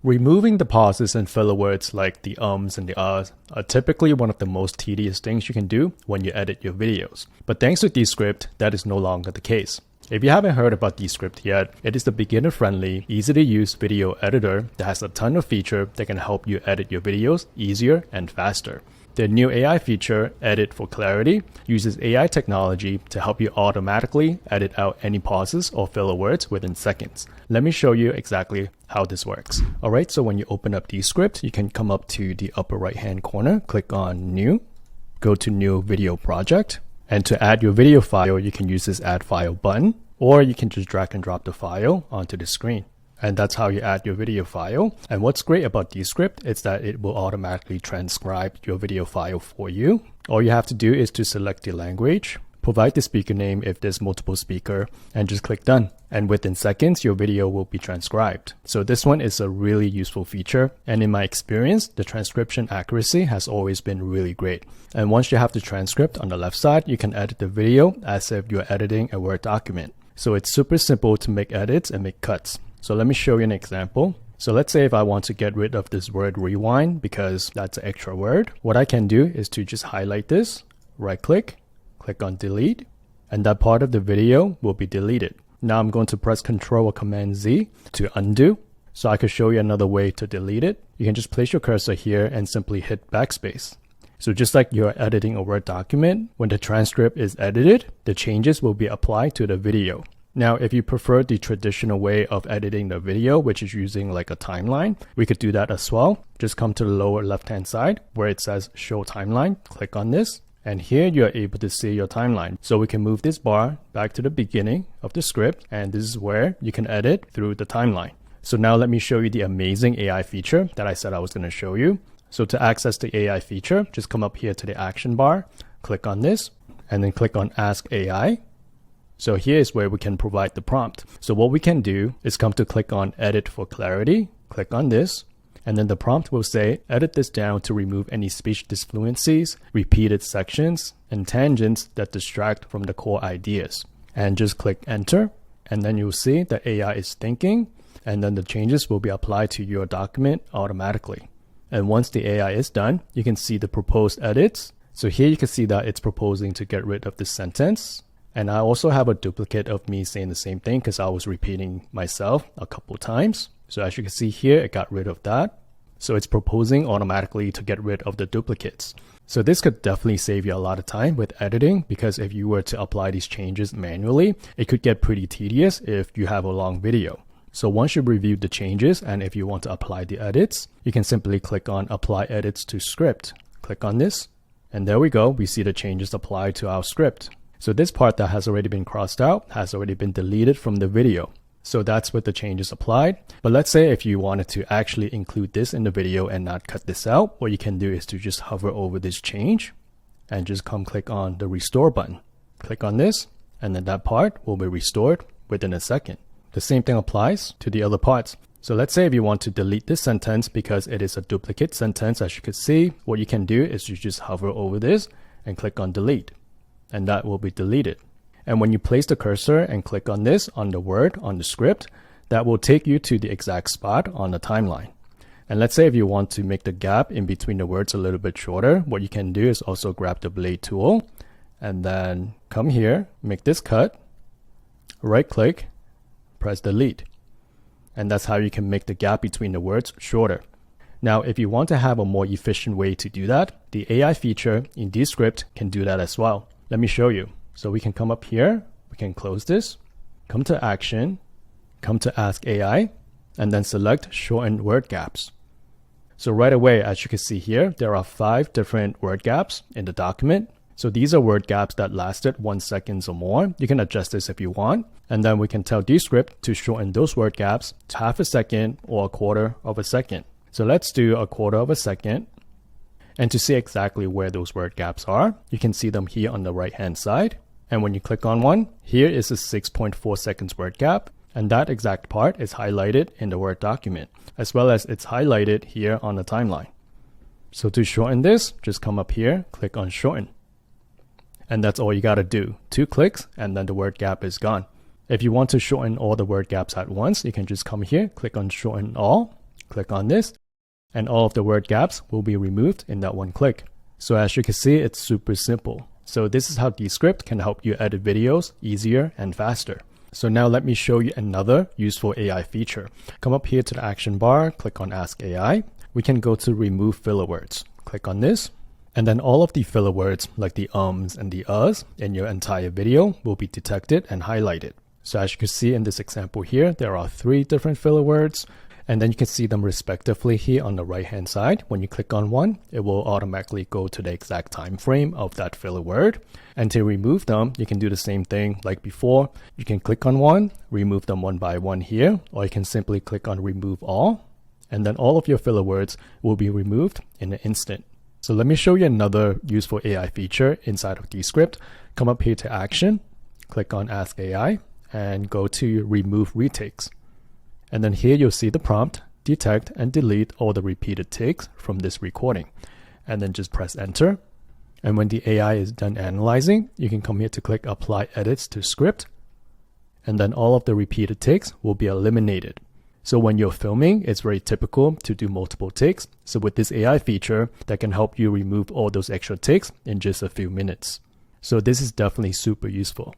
Removing the pauses and filler words like the ums and the ahs are typically one of the most tedious things you can do when you edit your videos. But thanks to Descript, that is no longer the case. If you haven't heard about Descript yet, it is the beginner-friendly, easy-to-use video editor that has a ton of features that can help you edit your videos easier and faster. The new AI feature, Edit for Clarity, uses AI technology to help you automatically edit out any pauses or filler words within seconds. Let me show you exactly how this works. Alright, so when you open up Descript, you can come up to the upper right hand corner, click on New, go to New Video Project, and to add your video file, you can use this Add File button, or you can just drag and drop the file onto the screen. And that's how you add your video file. And what's great about Descript is that it will automatically transcribe your video file for you. All you have to do is to select the language, provide the speaker name if there's multiple speaker, and just click done. And within seconds, your video will be transcribed. So this one is a really useful feature. And in my experience, the transcription accuracy has always been really great. And once you have the transcript on the left side, you can edit the video as if you're editing a Word document. So it's super simple to make edits and make cuts. So let me show you an example. So let's say if I want to get rid of this word rewind because that's an extra word, what I can do is to just highlight this, right click on delete, and that part of the video will be deleted. Now I'm going to press Ctrl or Command Z to undo. So I could show you another way to delete it. You can just place your cursor here and simply hit backspace. So just like you're editing a Word document, when the transcript is edited, the changes will be applied to the video. Now, if you prefer the traditional way of editing the video, which is using like a timeline, we could do that as well. Just come to the lower left-hand side where it says Show Timeline. Click on this. And here you're able to see your timeline. So we can move this bar back to the beginning of the script. And this is where you can edit through the timeline. So now let me show you the amazing AI feature that I said I was going to show you. So to access the AI feature, just come up here to the action bar, click on this, and then click on Ask AI. So here is where we can provide the prompt. So what we can do is come to click on Edit for Clarity, click on this, and then the prompt will say, edit this down to remove any speech disfluencies, repeated sections, and tangents that distract from the core ideas. And just click Enter, and then you'll see that AI is thinking, and then the changes will be applied to your document automatically. And once the AI is done, you can see the proposed edits. So here you can see that it's proposing to get rid of this sentence. And I also have a duplicate of me saying the same thing because I was repeating myself a couple times. So as you can see here, it got rid of that. So it's proposing automatically to get rid of the duplicates. So this could definitely save you a lot of time with editing, because if you were to apply these changes manually, it could get pretty tedious if you have a long video. So once you've reviewed the changes and if you want to apply the edits, you can simply click on Apply Edits to Script. Click on this, and there we go. We see the changes applied to our script. So this part that has already been crossed out has already been deleted from the video. So that's with the changes applied. But let's say if you wanted to actually include this in the video and not cut this out, what you can do is to just hover over this change and just come click on the Restore button. Click on this, and then that part will be restored within a second. The same thing applies to the other parts. So let's say if you want to delete this sentence because it is a duplicate sentence, as you can see, what you can do is you just hover over this and click on Delete, and that will be deleted. And when you place the cursor and click on this on the word on the script, that will take you to the exact spot on the timeline. And let's say if you want to make the gap in between the words a little bit shorter, what you can do is also grab the blade tool and then come here, make this cut, right click, press delete. And that's how you can make the gap between the words shorter. Now, if you want to have a more efficient way to do that, the AI feature in Descript can do that as well. Let me show you. So we can come up here, we can close this, come to Action, come to Ask AI, and then select Shorten Word Gaps. So right away, as you can see here, there are 5 different word gaps in the document. So these are word gaps that lasted 1 second or more. You can adjust this if you want. And then we can tell Descript to shorten those word gaps to half a second or a quarter of a second. So let's do a quarter of a second. And to see exactly where those word gaps are, you can see them here on the right hand side. And when you click on one, here is a 6.4 seconds word gap. And that exact part is highlighted in the Word document, as well as it's highlighted here on the timeline. So to shorten this, just come up here, click on Shorten. And that's all you got to do. 2 clicks, and then the word gap is gone. If you want to shorten all the word gaps at once, you can just come here, click on Shorten All, Click on this, and all of the word gaps will be removed in that one click. So as you can see, it's super simple. So this is how Descript can help you edit videos easier and faster. So now let me show you another useful AI feature. Come up here to the action bar, click on Ask AI. We can go to remove filler words. Click on this. And then all of the filler words like the ums and the uhs in your entire video will be detected and highlighted. So as you can see in this example here, there are 3 different filler words. And then you can see them respectively here on the right hand side. When you click on one, it will automatically go to the exact time frame of that filler word. And to remove them, you can do the same thing like before. You can click on one, remove them one by one here, or you can simply click on remove all. And then all of your filler words will be removed in an instant. So let me show you another useful AI feature inside of Descript. Come up here to action, click on Ask AI, and go to remove retakes. And then here you'll see the prompt, detect and delete all the repeated takes from this recording. And then just press enter. And when the AI is done analyzing, you can come here to click apply edits to script. And then all of the repeated takes will be eliminated. So when you're filming, it's very typical to do multiple takes. So with this AI feature, that can help you remove all those extra takes in just a few minutes. So this is definitely super useful.